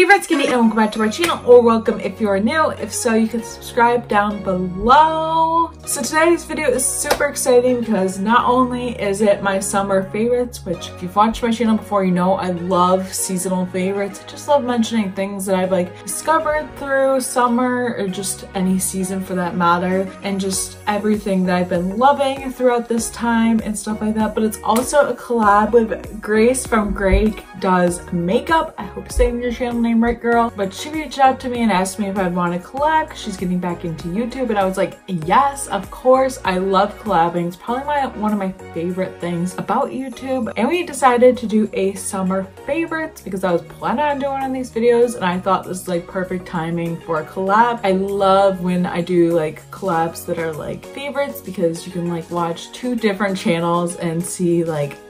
Hey friends, Kitty, and welcome back to my channel, or welcome if you are new. If so, you can subscribe down below. So today's video is super exciting because not only is it my summer favorites, which if you've watched my channel before, you know I love seasonal favorites. I just love mentioning things that I've discovered through summer or just any season for that matter, and just everything that I've been loving throughout this time and stuff like that. But it's also a collab with Grace from Grakdoesmakeup. I hope I'm saying your channel name right, girl. But she reached out to me and asked me if I'd want to collab because she's getting back into YouTube, and I was like, yes, of course. I love collabing. It's probably one of my favorite things about YouTube. And we decided to do a summer favorites because I was planning on doing one of these videos, and I thought this was perfect timing for a collab. I love when I do collabs that are favorites because you can watch two different channels and see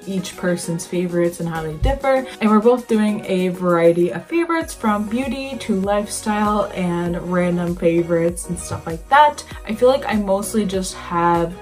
each person's favorites and how they differ. And we're both doing a variety of favorites from beauty to lifestyle and random favorites and stuff like that. I feel like I mostly just have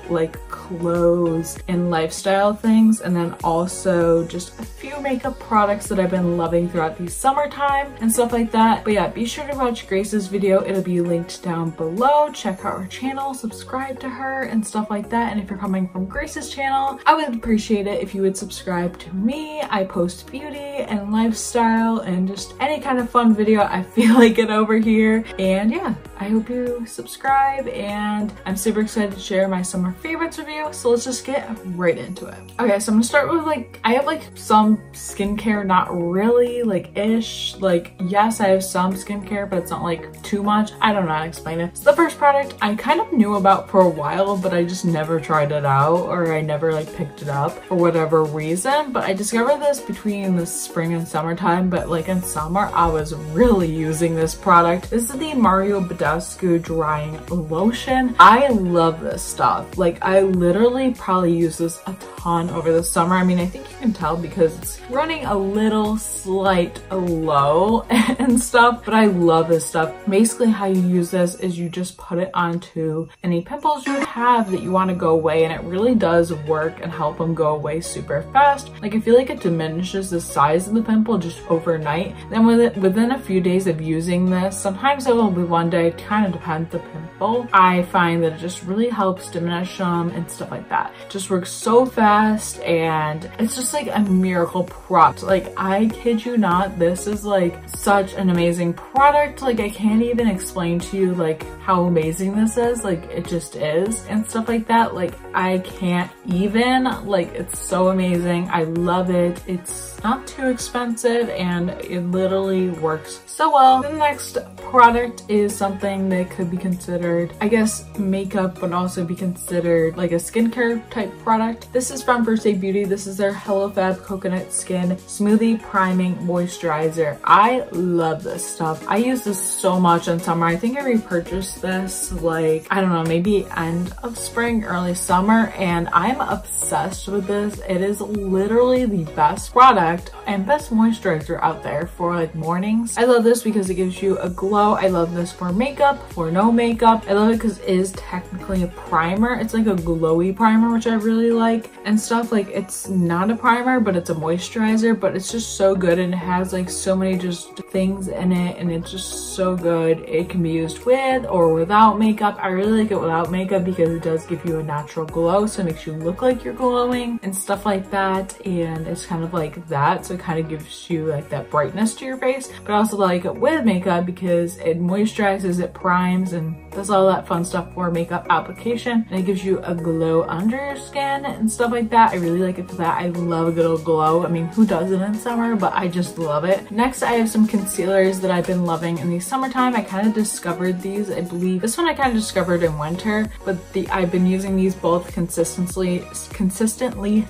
clothes and lifestyle things, and then also just a few makeup products that I've been loving throughout the summertime and stuff like that. But yeah, be sure to watch Grace's video. It'll be linked down below. Check out her channel, subscribe to her and stuff like that. And if you're coming from Grace's channel, I would appreciate it if you would subscribe to me. I post beauty and lifestyle and just any kind of fun video I feel like it over here. And yeah, I hope you subscribe, and I'm super excited to share my summer favorites with you. So let's just get right into it. Okay, so I'm gonna start with I have some skincare, not really ish. Yes, I have some skincare, but it's not too much. I don't know how to explain it. So the first product I kind of knew about for a while, but I just never tried it out, or I never picked it up for whatever reason. But I discovered this between the spring and summertime, but in summer I was really using this product. This is the Badescu drying lotion. I love this stuff. I literally probably use this a ton over the summer. I mean, I think you can tell because it's running a little slight low and stuff, but I love this stuff. Basically how you use this is you just put it onto any pimples you have that you want to go away, and it really does work and help them go away super fast. I feel like it diminishes the size of the pimple just overnight. Then within a few days of using this, sometimes it will be one day, it kind of depends the pimple, I find that it just really helps diminish them and stuff like that. It just works so fast, and it's just a miracle product. I kid you not, this is such an amazing product. I can't even explain to you how amazing this is. It just is and stuff like that. I can't even, it's so amazing. I love it. It's not too expensive and it literally works so well. The next product is something that could be considered, I guess, makeup, but also be considered a skincare type product. This is from Birchbox. This is their Hello Fab Coconut Skin Smoothie Priming Moisturizer. I love this stuff. I use this so much in summer. I think I repurchased this I don't know, maybe end of spring, early summer, and I'm obsessed with this. It is literally the best product and best moisturizer out there for mornings. I love this because it gives you a glow. I love this for makeup, for no makeup. I love it because it is technically a primer. It's a glowy primer, which I really like and stuff. It's not a primer, but it's a moisturizer, but it's just so good, and it has so many just things in it, and it's just so good. It can be used with or without makeup. I really like it without makeup because it does give you a natural glow, so it makes you look like you're glowing and stuff like that. And it's kind of that, so it kind of gives you that brightness to your face. But I also like it with makeup because it moisturizes, it primes, and does all that fun stuff for makeup application, and it gives you a glow under your skin and stuff like that. I really like it for that. I love a good old glow. I mean, who doesn't in summer? But I just love it. Next, I have some concealers that I've been loving in the summertime. I kind of discovered these, I believe. This one I kind of discovered in winter, but I've been using these both consistently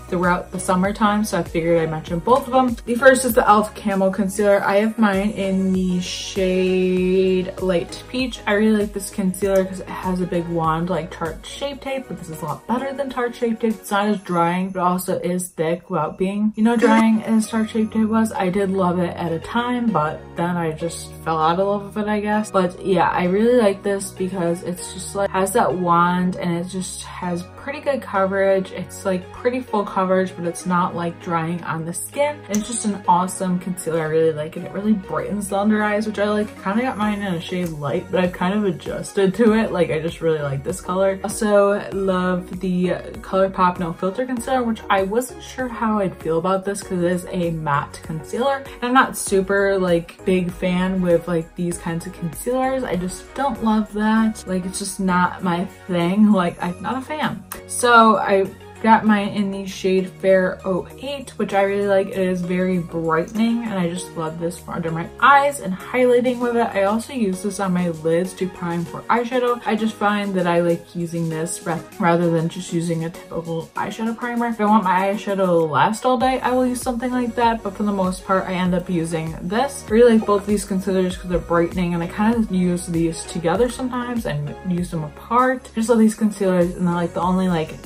throughout the summertime, so I figured I'd mention both of them. The first is the e.l.f. Camo Concealer. I have mine in the shade Light Peach. I really like this concealer concealer because it has a big wand like Tarte Shape Tape, but this is a lot better than Tarte Shape Tape. It's not as drying, but also is thick without being, you know, drying as Tarte Shape Tape was. I did love it at a time, but then I just fell out of love with it, I guess. But yeah, I really like this because it's just like has that wand and it just has pretty good coverage. It's like pretty full coverage, but it's not like drying on the skin. It's just an awesome concealer. I really like it. It really brightens the under eyes, which I like. I kind of got mine in a shade light, but I've kind of adjusted to it. Like I just really like this color. Also love the ColourPop No Filter Concealer, which I wasn't sure how I'd feel about this because it is a matte concealer. And I'm not super like big fan with like these kinds of concealers. I just don't love that. Like it's just not my thing. Like I'm not a fan. So I got mine in the shade Fair 08, which I really like. It is very brightening and I just love this for under my eyes and highlighting with it. I also use this on my lids to prime for eyeshadow. I just find that I like using this rather than just using a typical eyeshadow primer. If I want my eyeshadow to last all day, I will use something like that, but for the most part, I end up using this. I really like both these concealers because they're brightening and I kind of use these together sometimes and use them apart. I just love these concealers and they're like the only like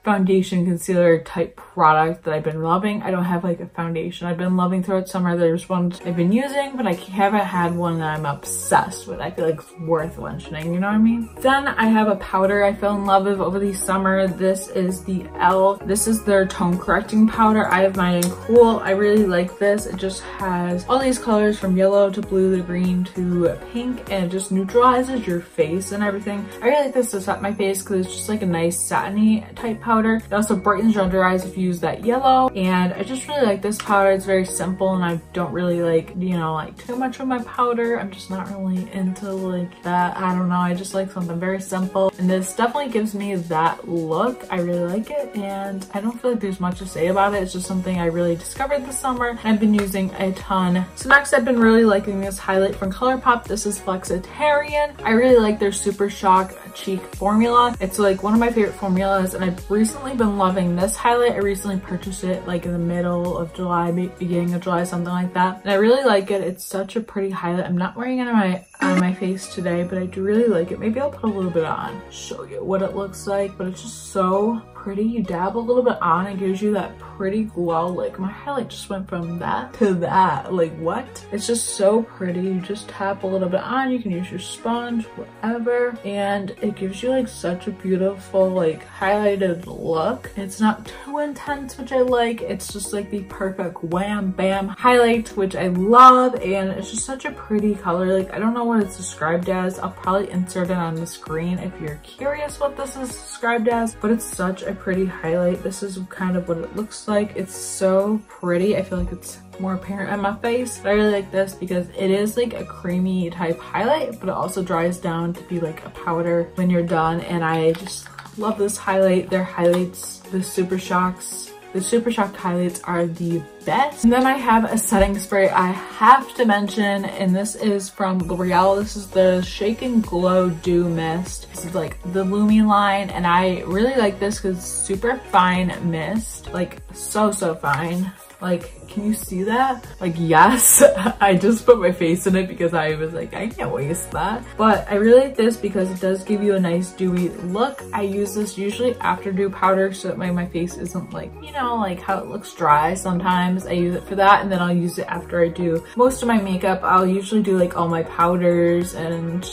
foundation concealer type product that I've been loving. I don't have like a foundation I've been loving throughout summer. There's ones I've been using, but I haven't had one that I'm obsessed with. I feel like it's worth mentioning, you know what I mean? Then I have a powder I fell in love with over the summer. This is the e.l.f. This is their tone correcting powder. I have mine in Cool. I really like this. It just has all these colors from yellow to blue to green to pink, and it just neutralizes your face and everything. I really like this to set my face because it's just like a nice satiny type powder. It also brightens your under eyes if you use that yellow, and I just really like this powder. It's very simple and I don't really like, you know, like too much of my powder. I'm just not really into like that. I don't know. I just like something very simple, and this definitely gives me that look. I really like it and I don't feel like there's much to say about it. It's just something I really discovered this summer and I've been using a ton. So next, I've been really liking this highlight from ColourPop. This is Flexitarian. I really like their Super Shock Cheek formula. It's like one of my favorite formulas, and I've recently been loving this highlight. I recently purchased it like in the middle of July, beginning of July, something like that, and I really like it. It's such a pretty highlight. I'm not wearing it on my face today, but I do really like it. Maybe I'll put a little bit on, show you what it looks like, but it's just so pretty. You dab a little bit on, it gives you that pretty glow. Like my highlight just went from that to that. Like what? It's just so pretty. You just tap a little bit on, you can use your sponge, whatever, and it gives you like such a beautiful like highlighted look. It's not too intense, which I like. It's just like the perfect wham bam highlight, which I love, and it's just such a pretty color. Like I don't know what it's described as. I'll probably insert it on the screen if you're curious what this is described as, but it's such a pretty highlight. This is kind of what it looks like. It's so pretty. I feel like it's more apparent on my face, but I really like this because it is like a creamy type highlight, but it also dries down to be like a powder when you're done, and I just love this highlight. Their highlights, the Super Shock highlights are the best. And then I have a setting spray I have to mention, and this is from L'Oreal. This is the Shake and Glow Dew Mist. This is like the Lumi line, and I really like this because it's super fine mist, like so fine. Like, can you see that? Like, yes, I just put my face in it because I was like, I can't waste that. But I really like this because it does give you a nice dewy look. I use this usually after dew powder so that my face isn't like, you know, like how it looks dry sometimes. I use it for that, and then I'll use it after I do most of my makeup. I'll usually do like all my powders and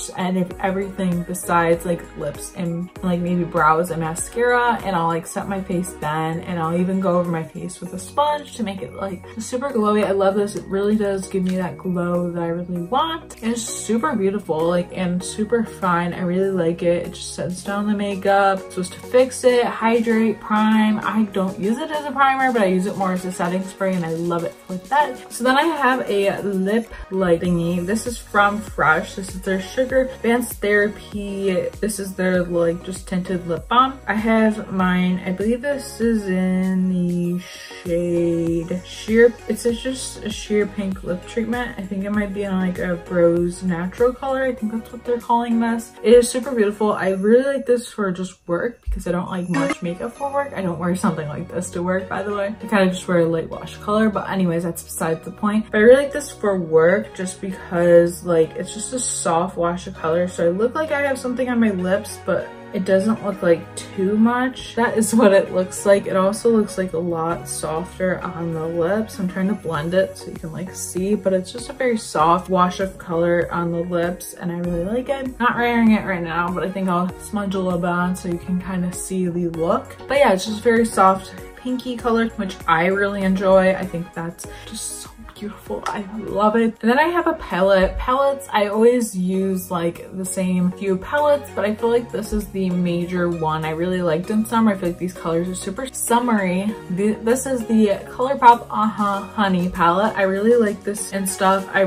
everything besides like lips and like maybe brows and mascara, and I'll like set my face then, and I'll even go over my face with a sponge to make it like super glowy. I love this. It really does give me that glow that I really want. And it's super beautiful, like, and super fine. I really like it. It just sets down the makeup. It's supposed to fix it, hydrate, prime. I don't use it as a primer, but I use it more as a setting spray, and I love it for that. So then I have a lip light thingy. This is from Fresh. This is their Sugar Advanced Therapy. This is their like just tinted lip balm. I have mine, I believe this is in the shade shade Sheer. It's just a sheer pink lip treatment. I think it might be in like a rose natural color. I think that's what they're calling this. It is super beautiful. I really like this for just work because I don't like much makeup for work. I don't wear something like this to work, by the way. I kind of just wear a light wash color, but anyways, that's besides the point. But I really like this for work just because like it's just a soft wash of color. So I look like I have something on my lips, but it doesn't look like too much. That is what it looks like. It also looks like a lot softer on the lips. I'm trying to blend it so you can like see, but it's just a very soft wash of color on the lips and I really like it. Not wearing it right now, but I think I'll smudge a little bit on so you can kind of see the look. But yeah, it's just very soft pinky color, which I really enjoy. I think that's just so beautiful. I love it. And then I have a palette. Palettes, I always use like the same few palettes, but I feel like this is the major one I really liked in summer. I feel like these colors are super summery. This is the ColourPop Honey palette. I really like this and stuff. I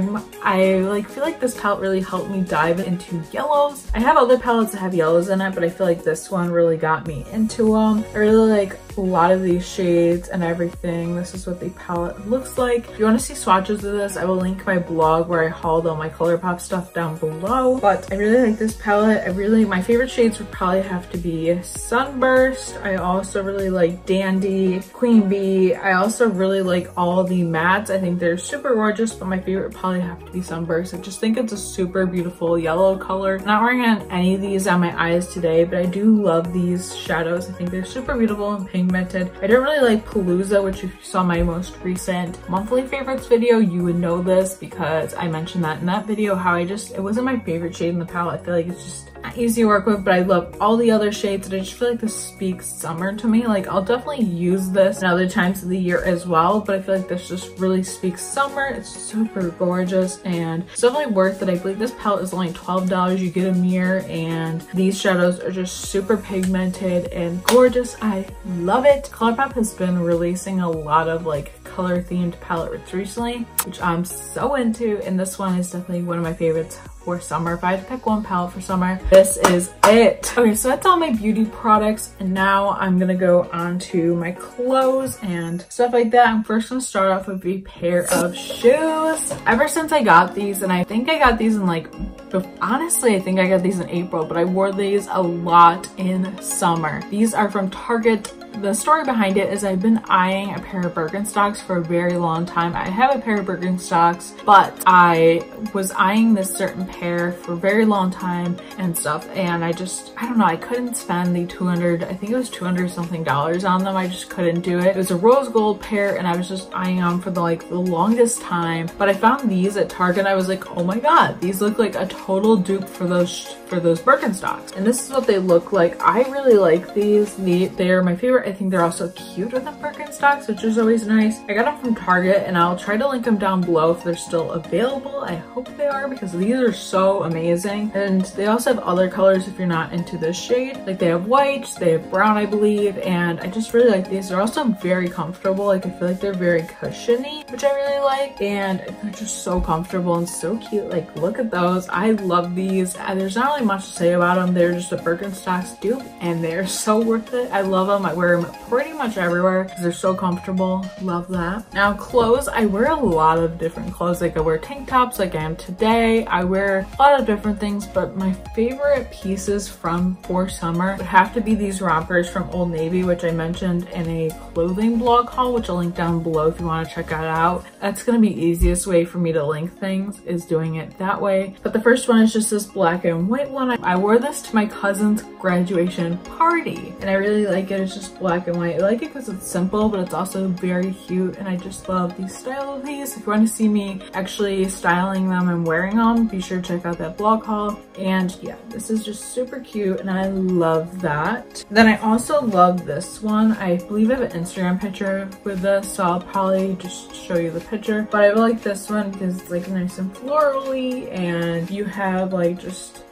like feel like this palette really helped me dive into yellows. I have other palettes that have yellows in it, but I feel like this one really got me into them. I really like a lot of these shades and everything. This is what the palette looks like. If you want to see swatches of this, I will link my blog where I hauled all my ColourPop stuff down below. But I really like this palette. My favorite shades would probably have to be Sunburst. I also really like Dandy, Queen Bee. I also really like all the mattes. I think they're super gorgeous, but my favorite would probably have to be Sunburst. I just think it's a super beautiful yellow color. I'm not wearing any of these on my eyes today, but I do love these shadows. I think they're super beautiful and pigmented. I don't really like Palooza, which if you saw my most recent monthly favorites video, you would know this because I mentioned that in that video, how it wasn't my favorite shade in the palette. I feel like it's just not easy to work with, but I love all the other shades and I just feel like this speaks summer to me. Like I'll definitely use this in other times of the year as well, but I feel like this just really speaks summer. It's super gorgeous and it's definitely worth it. I believe this palette is only $12. You get a mirror and these shadows are just super pigmented and gorgeous. I love it. ColourPop has been releasing a lot of like color themed palettes recently, which I'm so into, and this one is definitely one of my favorites for summer. If I had to pick one palette for summer, this is it. Okay, so that's all my beauty products, and now I'm gonna go on to my clothes and stuff like that. I'm first gonna start off with a pair of shoes. Ever since I got these, and I think I got these in like, honestly, I think I got these in April, but I wore these a lot in summer. These are from Target. The story behind it is I've been eyeing a pair of Birkenstocks for a very long time. I have a pair of Birkenstocks, but I was eyeing this certain pair for a very long time and stuff, and I don't know, I couldn't spend the I think it was $200 something on them. I just couldn't do it. It was a rose gold pair and I was just eyeing them for the longest time, but I found these at Target and I was like, oh my god, these look like a total dupe for those Birkenstocks. And this is what they look like. I really like these. They're my favorite. I think they're also cute with the Birkenstocks, which is always nice. I got them from Target and I'll try to link them down below if they're still available. I hope they are because these are so amazing. And they also have other colors if you're not into this shade. Like they have white, they have brown, I believe, and I just really like these. They're also very comfortable. Like I feel like they're very cushiony, which I really like, and they're just so comfortable and so cute. Like look at those. I love these. There's not really much to say about them. They're just a Birkenstocks dupe and they're so worth it. I love them. I wear them pretty much everywhere because they're so comfortable. Love that. Now clothes, I wear a lot of different clothes. Like I wear tank tops like I am today. I wear a lot of different things, but my favorite pieces for summer would have to be these rompers from Old Navy, which I mentioned in a clothing blog haul, which I'll link down below if you want to check that out. That's gonna be the easiest way for me to link things, is doing it that way. But the first one is just this black and white one. I wore this to my cousin's graduation party and I really like it. It's just black and white. I like it because it's simple, but it's also very cute, and I just love the style of these. If you want to see me actually styling them and wearing them, be sure to check out that blog haul. And yeah, this is just super cute and I love that. Then I also love this one. I believe I have an Instagram picture with this, so I'll probably just show you the picture. But I like this one because it's like nice and florally, and you have like just,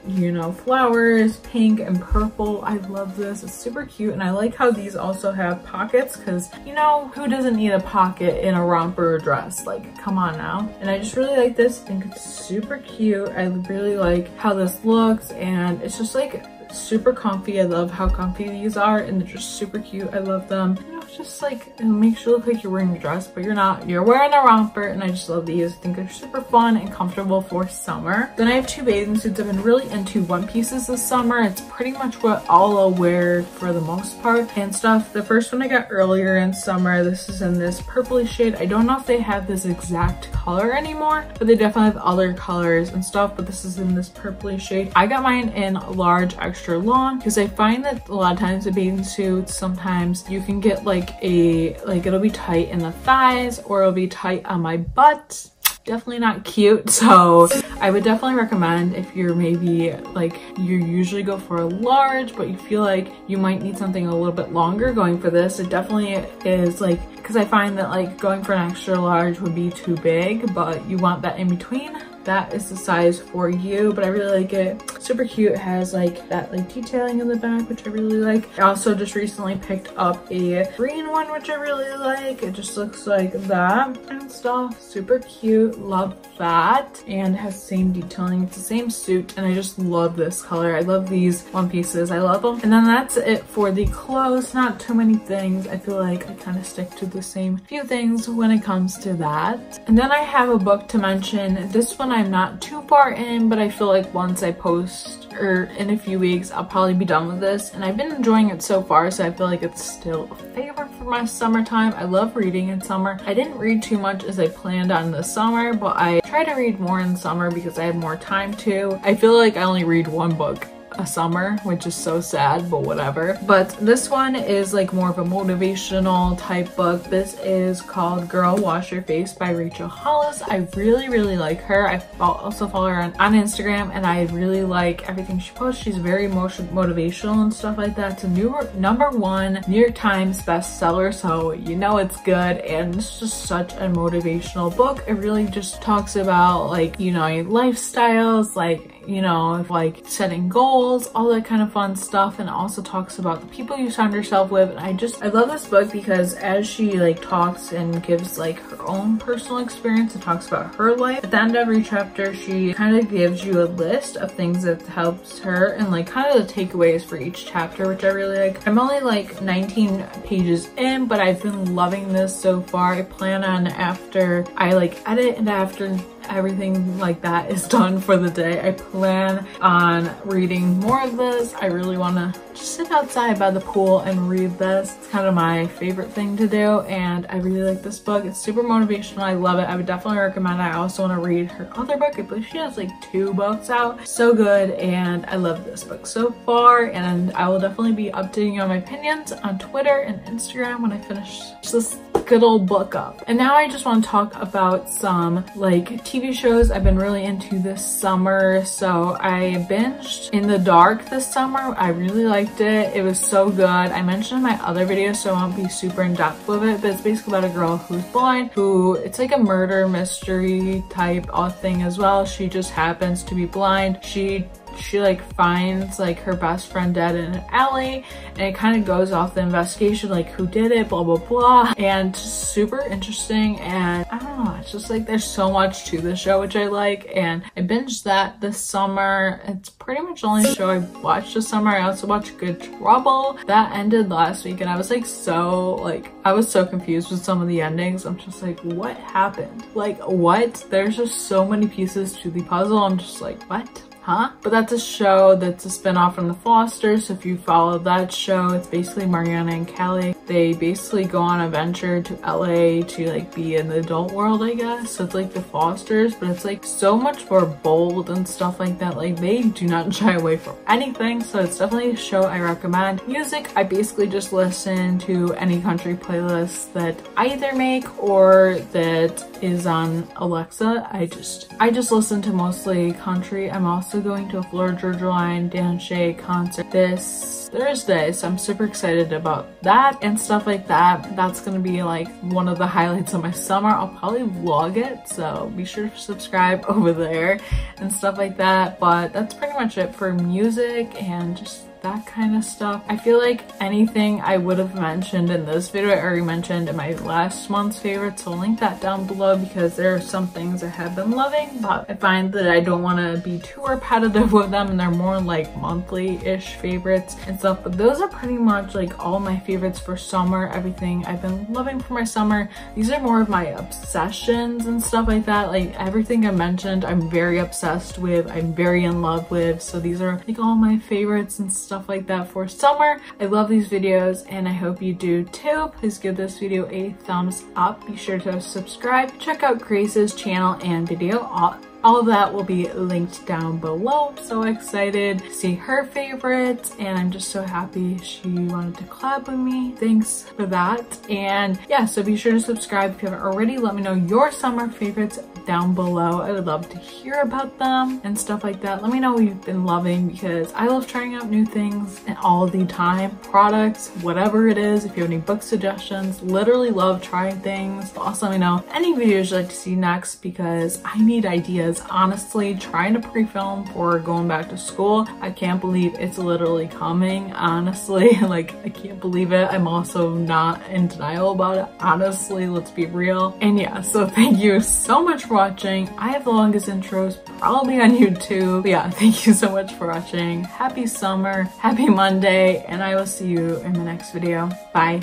you know, flowers, pink and purple. I love this. It's super cute, and I like how these also have pockets because, you know, who doesn't need a pocket in a romper dress? Like, come on now. And I just really like this. I think it's super cute. I really like how this looks, and it's just like super comfy. I love how comfy these are, and they're just super cute. I love them. You know, it's just like, it makes you look like you're wearing a dress, but you're not. You're wearing a romper, and I just love these. I think they're super fun and comfortable for summer. Then I have two bathing suits. I've been really into one pieces this summer. It's pretty much what I'll wear for the most part and stuff. The first one I got earlier in summer, this is in this purpley shade. I don't know if they have this exact color anymore, but they definitely have other colors and stuff, but this is in this purpley shade. I got mine in large extra long because I find that a lot of times the bathing suits, sometimes you can get like it'll be tight in the thighs or it'll be tight on my butt. Definitely not cute. So I would definitely recommend, if you're maybe like, you usually go for a large but you feel like you might need something a little bit longer, going for this. It definitely is, like, because I find that like going for an extra large would be too big, but you want that in between. That is the size for you, but I really like it. Super cute. It has like that like detailing in the back, which I really like. I also just recently picked up a green one, which I really like. It just looks like that and stuff. Super cute. Love that. And has the same detailing. It's the same suit, and I just love this color. I love these one pieces. I love them. And then that's it for the clothes. Not too many things. I feel like I kind of stick to the same few things when it comes to that. And then I have a book to mention. This one I'm not too far in, but I feel like once I post, or in a few weeks, I'll probably be done with this, and I've been enjoying it so far, so I feel like it's still a favorite for my summertime. I love reading in summer. I didn't read too much as I planned on this summer, but I try to read more in summer because I have more time to. I feel like I only read one book a summer, which is so sad, but whatever. But this one is like more of a motivational type book. This is called Girl Wash Your Face by Rachel Hollis. I really like her. I also follow her on Instagram, and I really like everything she posts. She's very motivational and stuff like that. It's a #1 New York Times bestseller, so you know it's good, and it's just such a motivational book. It really just talks about, like, you know, lifestyles, like, you know, like setting goals, all that kind of fun stuff, and also talks about the people you surround yourself with. And I love this book because as she like talks and gives like her own personal experience and talks about her life, at the end of every chapter she kind of gives you a list of things that helps her and like kind of the takeaways for each chapter, which I really like. I'm only like 19 pages in, but I've been loving this so far. I plan on, after I like edit and after everything like that is done for the day, I plan on reading more of this. I really want to just sit outside by the pool and read this. It's kind of my favorite thing to do, and I really like this book. It's super motivational. I love it. I would definitely recommend it. I also want to read her other book. I believe she has like 2 books out. So good, and I love this book so far, and I will definitely be updating you on my opinions on Twitter and Instagram when I finish this good old book up. And now I just want to talk about some like TV shows I've been really into this summer. So I binged In the Dark this summer. I really liked it. It was so good. I mentioned in my other video, so I won't be super in depth with it, but it's basically about a girl who's blind, who, it's like a murder mystery type thing as well. She just happens to be blind. She like finds like her best friend dead in an alley, and it kind of goes off the investigation, like who did it, blah blah blah, and super interesting. And I don't know, it's just like there's so much to the show, which I like, and I binged that this summer. It's pretty much the only show I watched this summer. I also watched Good Trouble. That ended last week, and I was like I was so confused with some of the endings. I'm just like, what happened? Like, what? There's just so many pieces to the puzzle. I'm just like, what? Huh? But that's a show that's a spin-off from The Fosters. So if you follow that show, it's basically Mariana and Callie. They basically go on a venture to LA to like be in the adult world, I guess. So it's like The Fosters, but it's like so much more bold and stuff like that. Like they do not shy away from anything. So it's definitely a show I recommend. Music, I basically just listen to any country playlist that I either make or that is on Alexa. I just listen to mostly country. I'm also going to a Florida Georgia Line Dan Shay concert this Thursday, so I'm super excited about that and stuff like that. That's gonna be like one of the highlights of my summer. I'll probably vlog it, so be sure to subscribe over there and stuff like that. But that's pretty much it for music and just that kind of stuff. I feel like anything I would have mentioned in this video, I already mentioned in my last month's favorites, so I'll link that down below because there are some things I have been loving, but I find that I don't want to be too repetitive with them and they're more like monthly-ish favorites and stuff. But those are pretty much like all my favorites for summer, everything I've been loving for my summer. These are more of my obsessions and stuff like that. Like everything I mentioned, I'm very obsessed with, I'm very in love with. So these are like all my favorites and stuff like that for summer. I love these videos and I hope you do too. Please give this video a thumbs up. Be sure to subscribe. Check out Grace's channel and video. All of that will be linked down below. So excited to see her favorites and I'm just so happy she wanted to collab with me. Thanks for that. And yeah, so be sure to subscribe if you haven't already. Let me know your summer favorites down below. I would love to hear about them and stuff like that. Let me know what you've been loving because I love trying out new things and all the time. Products, whatever it is. If you have any book suggestions, literally love trying things. Also let me know any videos you'd like to see next because I need ideas. Honestly, trying to pre-film for going back to school, I can't believe it's literally coming. Honestly, like I can't believe it. I'm also not in denial about it. Honestly, let's be real. And yeah, so thank you so much for watching. I have the longest intros probably on YouTube. But yeah, thank you so much for watching. Happy summer, happy Monday, and I will see you in the next video. Bye.